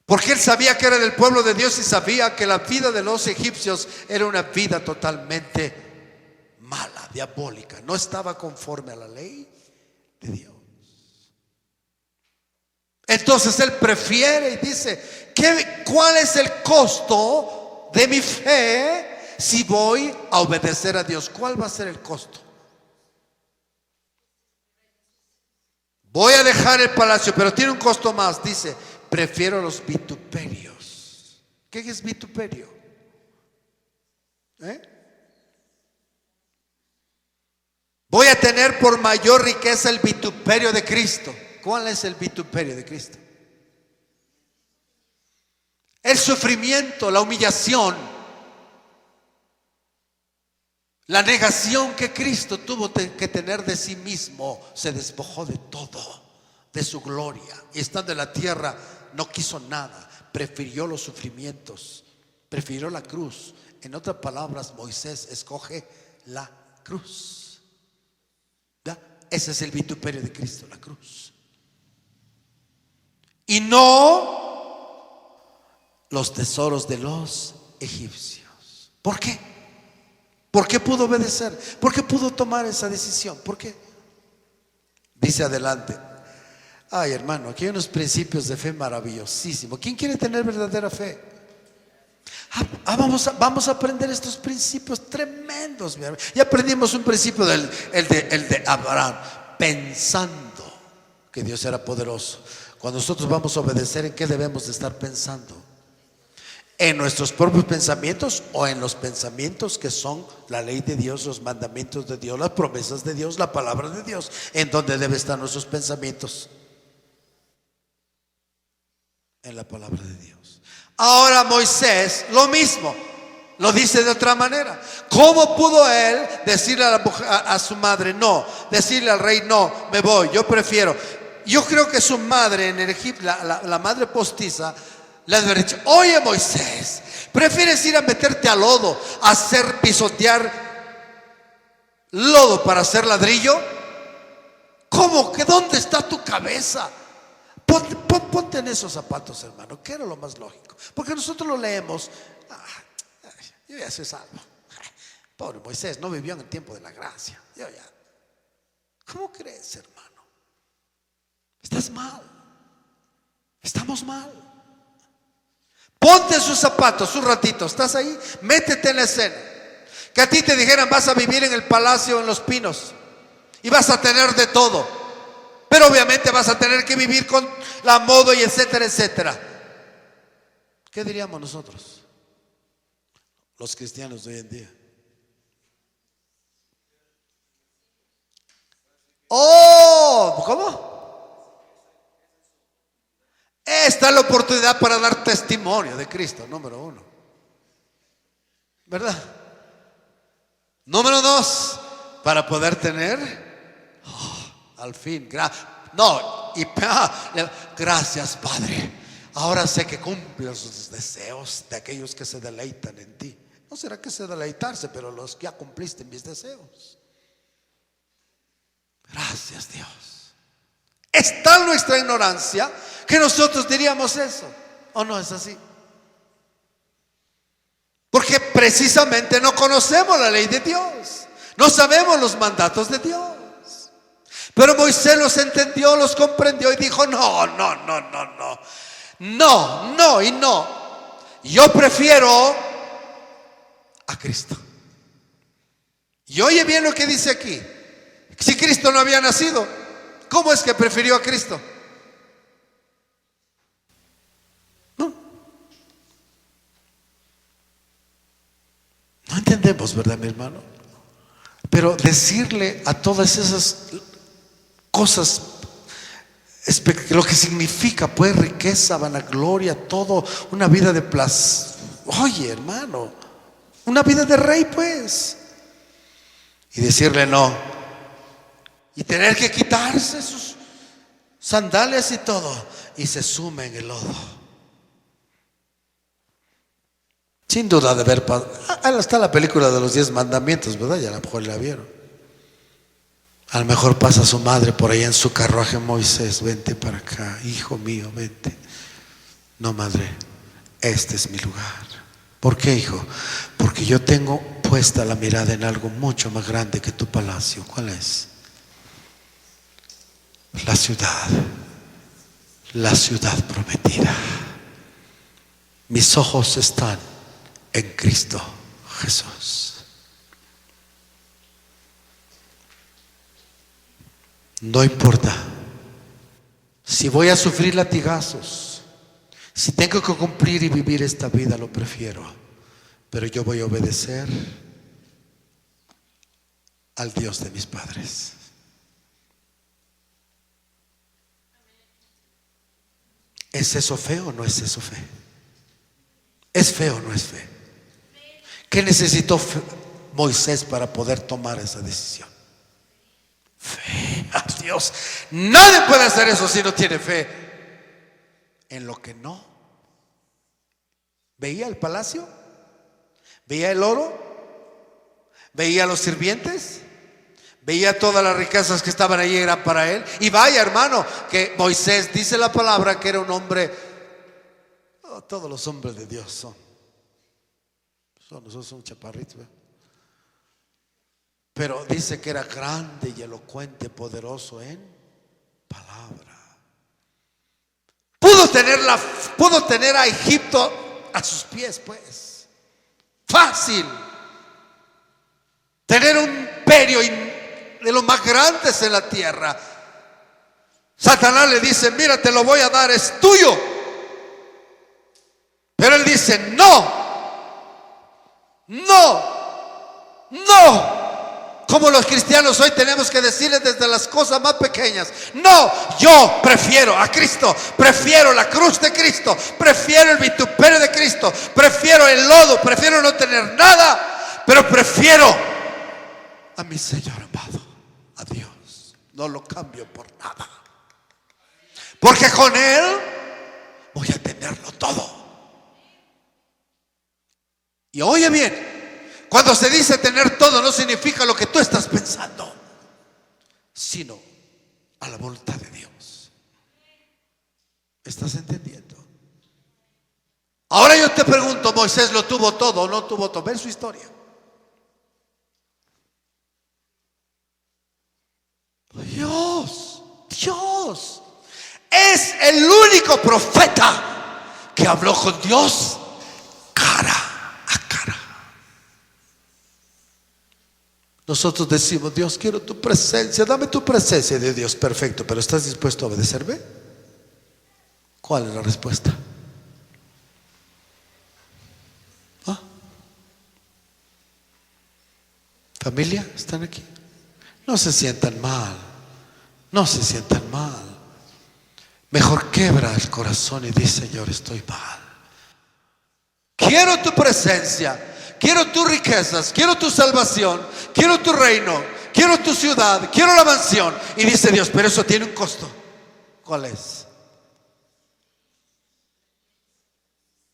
Porque él sabía que era del pueblo de Dios y sabía que la vida de los egipcios era una vida totalmente mala, diabólica. No estaba conforme a la ley de Dios. Entonces él prefiere y dice: ¿cuál es el costo de mi fe si voy a obedecer a Dios? ¿Cuál va a ser el costo? Voy a dejar el palacio, pero tiene un costo más. Dice: prefiero los vituperios. ¿Qué es vituperio? Voy a tener por mayor riqueza el vituperio de Cristo. ¿Cuál es el vituperio de Cristo? El sufrimiento, la humillación, la negación que Cristo tuvo que tener de sí mismo. Se despojó de todo, de su gloria, y estando en la tierra no quiso nada, prefirió los sufrimientos, prefirió la cruz. En otras palabras, Moisés escoge la cruz. ¿Ya? Ese es el vituperio de Cristo, la cruz. Y no los tesoros de los egipcios. ¿Por qué? ¿Por qué pudo obedecer? ¿Por qué pudo tomar esa decisión? ¿Por qué? Dice adelante: ay, hermano, aquí hay unos principios de fe maravillosísimos. ¿Quién quiere tener verdadera fe? Vamos a aprender estos principios tremendos, mi hermano. Ya aprendimos un principio el de Abraham, pensando que Dios era poderoso. Cuando nosotros vamos a obedecer, ¿en qué debemos de estar pensando? ¿En nuestros propios pensamientos o en los pensamientos que son la ley de Dios, los mandamientos de Dios, las promesas de Dios, la palabra de Dios? ¿En dónde deben estar nuestros pensamientos? En la palabra de Dios. Ahora Moisés, lo mismo, lo dice de otra manera. ¿Cómo pudo él decirle a su madre no? Decirle al rey: no, me voy, yo prefiero. Yo creo que su madre en el Egipto, la madre postiza, le había dicho: oye, Moisés, ¿prefieres ir a meterte a lodo, a hacer pisotear lodo para hacer ladrillo? ¿Cómo? ¿Que dónde está tu cabeza? Ponte en esos zapatos, hermano, que era lo más lógico. Porque nosotros lo leemos: yo ya soy salvo. Pobre Moisés, no vivió en el tiempo de la gracia. Yo ya. ¿Cómo crees, hermano? Estás mal. Estamos mal. Ponte sus zapatos un ratito. ¿Estás ahí? Métete en la escena. Que a ti te dijeran: vas a vivir en el palacio en Los Pinos y vas a tener de todo, pero obviamente vas a tener que vivir con la moda y etcétera, etcétera. ¿Qué diríamos nosotros, los cristianos de hoy en día? Oh, ¿cómo? Esta es la oportunidad para dar testimonio de Cristo, número uno, ¿verdad? Número dos, para poder tener, al fin, gracias, Padre. Ahora sé que cumple los deseos de aquellos que se deleitan en ti. No será que se deleitarse, pero los que ya cumpliste mis deseos. Gracias, Dios. Es tal nuestra ignorancia que nosotros diríamos eso. ¿O no es así? Porque precisamente no conocemos la ley de Dios, no sabemos los mandatos de Dios. Pero Moisés los entendió, los comprendió y dijo: no, y no. Yo prefiero a Cristo. Y oye bien lo que dice aquí. Si Cristo no había nacido, ¿cómo es que prefirió a Cristo? No entendemos, ¿verdad, mi hermano? Pero decirle a todas esas cosas, lo que significa pues riqueza, vanagloria, todo, una vida de placer. Oye, hermano, Una vida de rey, pues. Y decirle no. Y tener que quitarse sus sandalias y todo. Y se sume en el lodo. Sin duda de ver. Ahí está la película de los 10 mandamientos, ¿verdad? Ya a lo mejor la vieron. A lo mejor pasa su madre por ahí en su carruaje. Moisés, vente para acá. Hijo mío, vente. No, madre, este es mi lugar. ¿Por qué, hijo? Porque yo tengo puesta la mirada en algo mucho más grande que tu palacio. ¿Cuál es? La ciudad prometida. Mis ojos están en Cristo Jesús. No importa si voy a sufrir latigazos, si tengo que cumplir y vivir esta vida, lo prefiero, pero yo voy a obedecer al Dios de mis padres. ¿Es eso fe o no es eso fe? ¿Es fe o no es fe? ¿Qué necesitó Moisés para poder tomar esa decisión? Fe a Dios. Nadie puede hacer eso si no tiene fe en lo que no. ¿Veía el palacio? ¿Veía el oro? ¿Veía los sirvientes? ¿Veía todas las riquezas que estaban ahí eran para él? Y vaya, hermano, que Moisés dice la palabra que era un hombre. Todos los hombres de Dios son nosotros somos chaparritos, ¿verdad? Pero dice que era grande y elocuente, poderoso en palabra. Pudo tener a Egipto a sus pies, pues. Fácil. Tener un imperio de los más grandes en la tierra. Satanás le dice: mira, te lo voy a dar, es tuyo. Pero él dice: no. Como los cristianos hoy tenemos que decirles desde las cosas más pequeñas: no, yo prefiero a Cristo, prefiero la cruz de Cristo, prefiero el vituperio de Cristo, prefiero el lodo, prefiero no tener nada, pero prefiero a mi Señor amado, a Dios. No lo cambio por nada, porque con Él voy a tenerlo todo. Y oye bien, cuando se dice tener todo, no significa lo que tú estás pensando, sino a la voluntad de Dios. ¿Estás entendiendo? Ahora yo te pregunto: ¿Moisés lo tuvo todo o no tuvo todo? Ven su historia. Dios es el único profeta que habló con Dios cara a cara. Nosotros decimos: Dios, quiero tu presencia, dame tu presencia. De Dios, perfecto, pero ¿estás dispuesto a obedecerme? ¿Cuál es la respuesta? ¿Ah? ¿Familia? ¿Están aquí? No se sientan mal, no se sientan mal. Mejor quebra el corazón y dice: Señor, estoy mal. Quiero tu presencia, quiero tus riquezas, quiero tu salvación, quiero tu reino, quiero tu ciudad, quiero la mansión. Y dice Dios: pero eso tiene un costo. ¿Cuál es?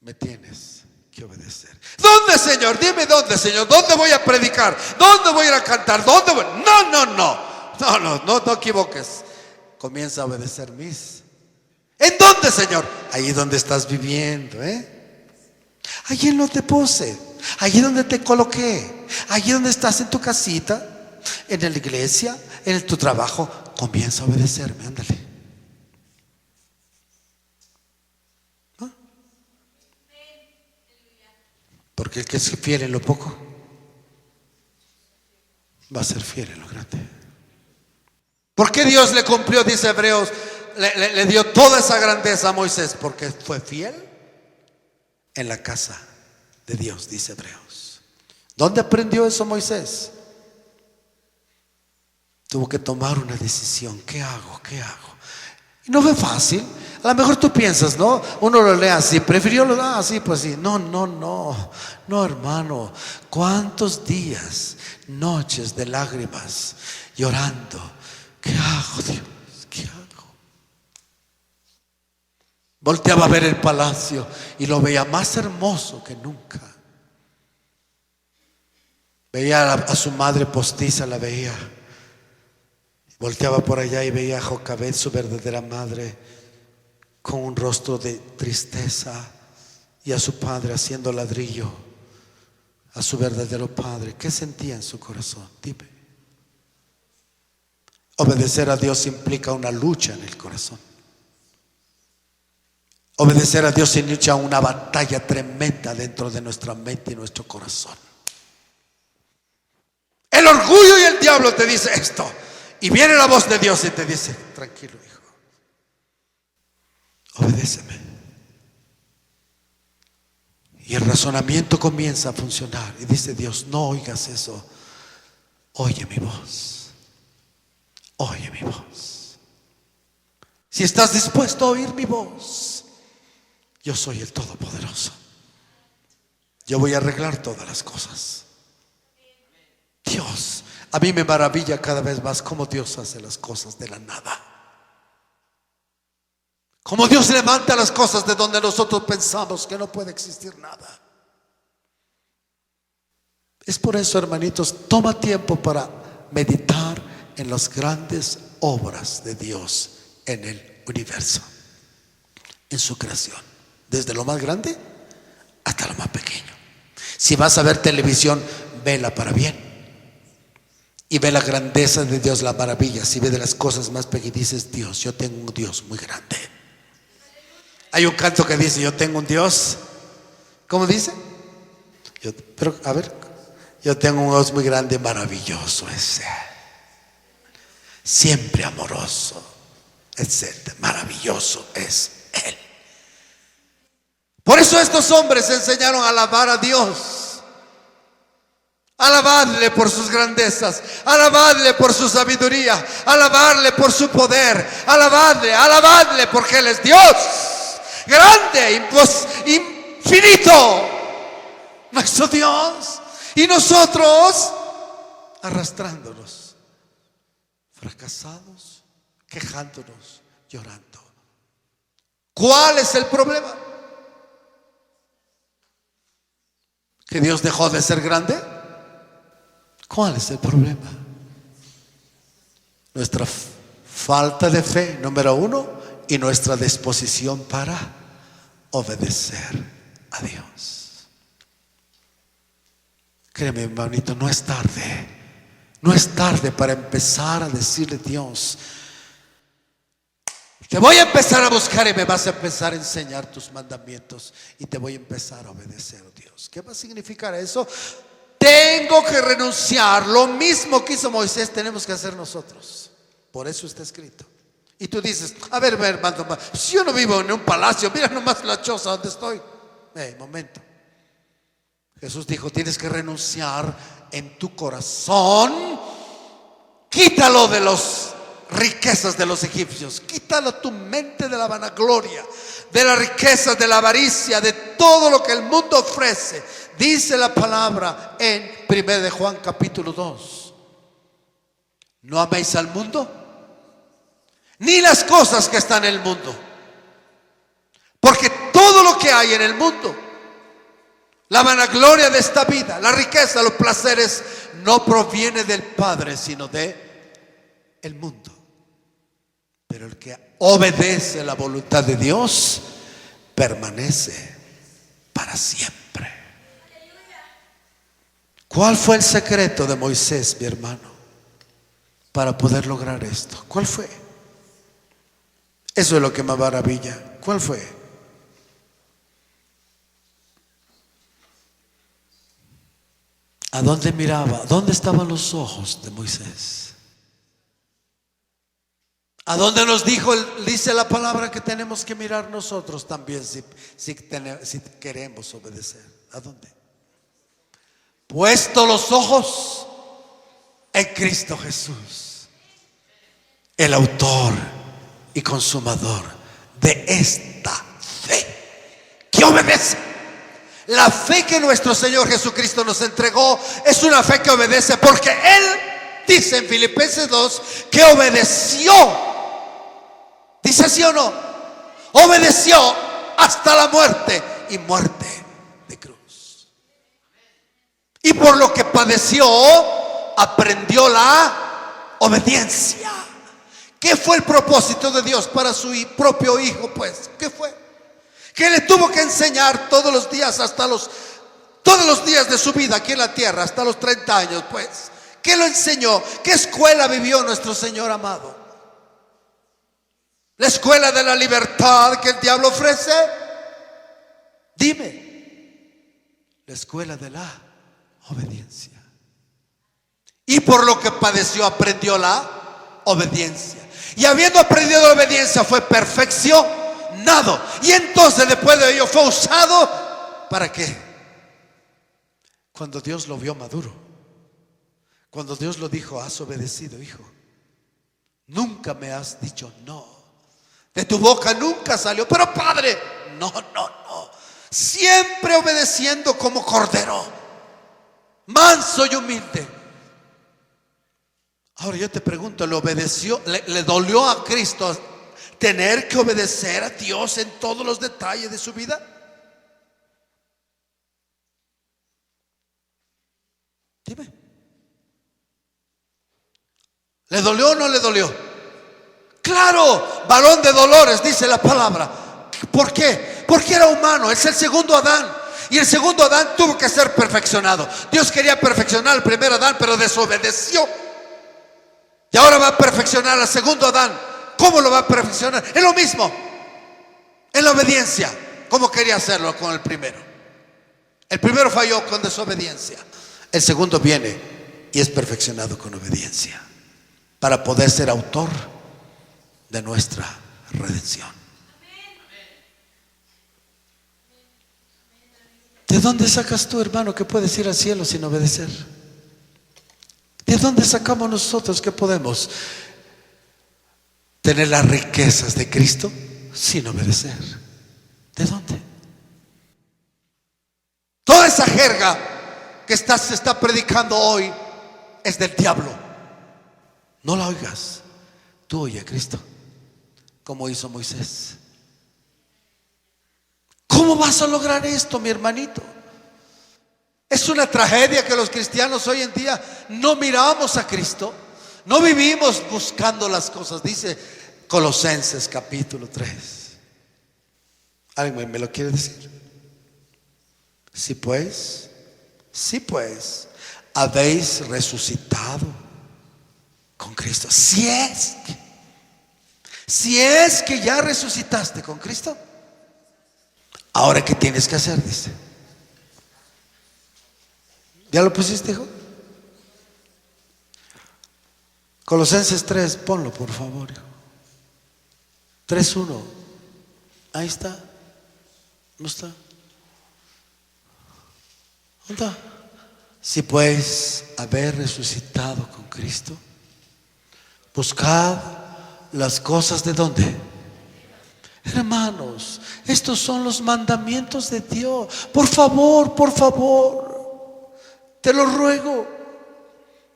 Me tienes que obedecer. ¿Dónde, Señor? Dime dónde, Señor. ¿Dónde voy a predicar? ¿Dónde voy a ir a cantar? ¿Dónde voy? No equivoques. Comienza a obedecer mis. ¿En dónde, Señor? Ahí donde estás viviendo, allí en lo te puse, allí donde te coloqué, allí donde estás en tu casita, en la iglesia, en tu trabajo. Comienza a obedecerme, ándale. ¿No? Porque el que es fiel en lo poco va a ser fiel en lo grande. ¿Por qué Dios le cumplió, dice Hebreos, le dio toda esa grandeza a Moisés? Porque fue fiel en la casa de Dios, dice Hebreos. ¿Dónde aprendió eso Moisés? Tuvo que tomar una decisión. ¿Qué hago? No fue fácil. A lo mejor tú piensas, ¿no? Uno lo lee así, prefirió lo así, pues sí. No, hermano. ¿Cuántos días, noches de lágrimas, llorando? ¿Qué hago, Dios? ¿Qué hago? Volteaba a ver el palacio y lo veía más hermoso que nunca. Veía a su madre postiza, la veía. Volteaba por allá y veía a Jocabed, su verdadera madre, con un rostro de tristeza, y a su padre haciendo ladrillo, a su verdadero padre. ¿Qué sentía en su corazón? Dime. Obedecer a Dios implica una lucha en el corazón. Obedecer a Dios significa una batalla tremenda dentro de nuestra mente y nuestro corazón. El orgullo y el diablo te dice esto, y viene la voz de Dios y te dice: tranquilo, hijo, obedéceme. Y el razonamiento comienza a funcionar y dice Dios: no oigas eso, oye mi voz, oye mi voz. Si estás dispuesto a oír mi voz, yo soy el Todopoderoso. Yo voy a arreglar todas las cosas. Dios, a mí me maravilla cada vez más cómo Dios hace las cosas de la nada. Cómo Dios levanta las cosas de donde nosotros pensamos que no puede existir nada. Es por eso, hermanitos, toma tiempo para meditar en las grandes obras de Dios en el universo, en su creación, desde lo más grande hasta lo más pequeño. Si vas a ver televisión, vela para bien y ve la grandeza de Dios, la maravilla. Si ve de las cosas más pequeñas, dices: Dios, yo tengo un Dios muy grande. Hay un canto que dice: yo tengo un Dios, ¿cómo dice? Yo tengo un Dios muy grande, maravilloso es Él, siempre amoroso, etc. Maravilloso es Él. Por eso estos hombres enseñaron a alabar a Dios. Alabadle por sus grandezas, alabadle por su sabiduría, alabarle por su poder, alabadle porque Él es Dios, grande, infinito, nuestro Dios. Y nosotros arrastrándonos, fracasados, quejándonos, llorando. ¿Cuál es el problema? ¿Que Dios dejó de ser grande? ¿Cuál es el problema? Nuestra falta de fe, número uno, y nuestra disposición para obedecer a Dios. Créeme, hermanito, no es tarde. No es tarde para empezar a decirle: Dios, te voy a empezar a buscar y me vas a empezar a enseñar tus mandamientos y te voy a empezar a obedecer, oh Dios. ¿Qué va a significar eso? Tengo que renunciar. Lo mismo que hizo Moisés tenemos que hacer nosotros. Por eso está escrito. Y tú dices: a ver, hermano, si yo no vivo en un palacio, mira nomás la choza donde estoy. Momento. Jesús dijo: tienes que renunciar en tu corazón. Quítalo de las riquezas de los egipcios. Quítalo tu mente de la vanagloria, de la riqueza, de la avaricia, de todo lo que el mundo ofrece. Dice la palabra en 1 de Juan capítulo 2: no améis al mundo, ni las cosas que están en el mundo. Porque todo lo que hay en el mundo, la vanagloria de esta vida, la riqueza, los placeres, no proviene del Padre, sino de el mundo. Pero el que obedece la voluntad de Dios permanece para siempre. ¿Cuál fue el secreto de Moisés, mi hermano, para poder lograr esto? ¿Cuál fue? Eso es lo que me maravilla. ¿Cuál fue? ¿A dónde miraba? ¿Dónde estaban los ojos de Moisés? ¿A dónde nos dice la palabra que tenemos que mirar nosotros también si queremos obedecer? ¿A dónde? Puesto los ojos en Cristo Jesús, el autor y consumador de esta fe que obedece. La fe que nuestro Señor Jesucristo nos entregó es una fe que obedece, porque Él dice en Filipenses 2 que obedeció. ¿Dice sí o no? Obedeció hasta la muerte, y muerte de cruz. Y por lo que padeció, aprendió la obediencia. ¿Qué fue el propósito de Dios para su propio Hijo? Pues, ¿qué fue? Que le tuvo que enseñar todos los días, todos los días de su vida aquí en la tierra, hasta los 30 años, pues. ¿Qué lo enseñó? ¿Qué escuela vivió nuestro Señor amado? ¿La escuela de la libertad que el diablo ofrece? Dime. La escuela de la obediencia. Y por lo que padeció, aprendió la obediencia. Y habiendo aprendido la obediencia, fue perfeccionado. Y entonces después de ello fue usado. ¿Para qué? Cuando Dios lo vio maduro, cuando Dios lo dijo: has obedecido, hijo, nunca me has dicho no, de tu boca nunca salió, pero Padre, no, siempre obedeciendo como cordero, manso y humilde. Ahora yo te pregunto, ¿le obedeció? ¿Le dolió a Cristo tener que obedecer a Dios en todos los detalles de su vida? Dime. ¿Le dolió o no le dolió? Claro, varón de dolores, dice la palabra. ¿Por qué? Porque era humano, es el segundo Adán. Y el segundo Adán tuvo que ser perfeccionado. Dios quería perfeccionar al primer Adán, pero desobedeció. Y ahora va a perfeccionar al segundo Adán. ¿Cómo lo va a perfeccionar? Es lo mismo, en la obediencia, como quería hacerlo con el primero. El primero falló con desobediencia. El segundo viene y es perfeccionado con obediencia, para poder ser autor de nuestra redención. ¿De dónde sacas tú, hermano, que puedes ir al cielo sin obedecer? ¿De dónde sacamos nosotros que podemos tener las riquezas de Cristo sin obedecer? ¿De dónde? Toda esa jerga que se está predicando hoy es del diablo. No la oigas. Tú oye a Cristo, como hizo Moisés. ¿Cómo vas a lograr esto, mi hermanito? Es una tragedia que los cristianos hoy en día no miramos a Cristo, no vivimos buscando las cosas. Dice Colosenses capítulo 3. ¿Alguien me lo quiere decir? Si pues habéis resucitado con Cristo. Si es que ya resucitaste con Cristo, ahora ¿qué tienes que hacer? Dice. ¿Ya lo pusiste, hijo? Colosenses 3, ponlo por favor, hijo. 3:1. Ahí está. ¿No está? ¿Dónde está? Si pues haber resucitado con Cristo, buscad las cosas de ¿dónde? Hermanos, estos son los mandamientos de Dios. Por favor, te lo ruego,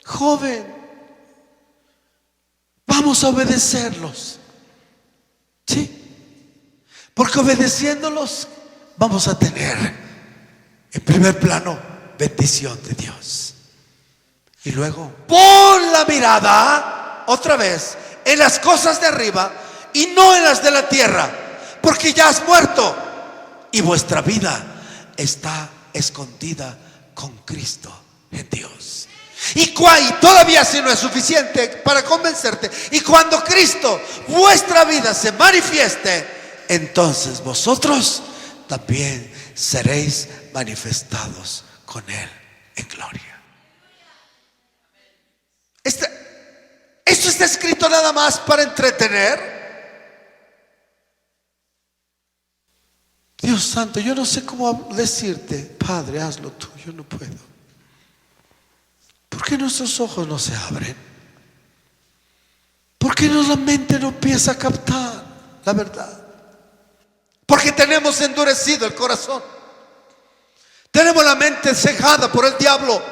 joven, vamos a obedecerlos. ¿Sí? Porque obedeciéndolos vamos a tener, en primer plano, bendición de Dios. Y luego, pon la mirada otra vez en las cosas de arriba y no en las de la tierra, porque ya has muerto y vuestra vida está escondida con Cristo en Dios. Y todavía si no es suficiente para convencerte, y cuando Cristo, vuestra vida, se manifieste, entonces vosotros también seréis manifestados con Él en gloria. Esto está escrito nada más para entretener. Dios santo, yo no sé cómo decirte, Padre, hazlo tú, yo no puedo. ¿Por qué nuestros ojos no se abren? ¿Por qué Porque la mente no empieza a captar la verdad. Porque tenemos endurecido el corazón. Tenemos la mente cegada por el diablo.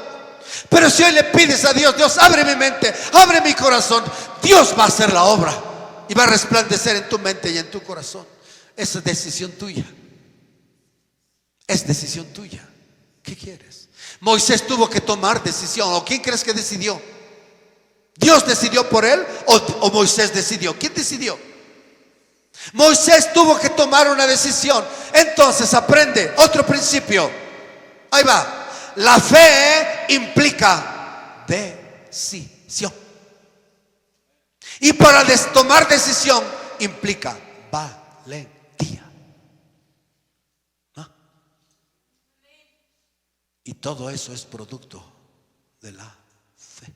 Pero si hoy le pides a Dios: Dios, abre mi mente, abre mi corazón, Dios va a hacer la obra y va a resplandecer en tu mente y en tu corazón. Esa es decisión tuya. Es decisión tuya. ¿Qué quieres? Moisés tuvo que tomar decisión. ¿O quién crees que decidió? ¿Dios decidió por él o Moisés decidió? ¿Quién decidió? Moisés tuvo que tomar una decisión. Entonces aprende otro principio. Ahí va. La fe implica decisión. Y para tomar decisión implica valentía. ¿No? Y todo eso es producto de la fe.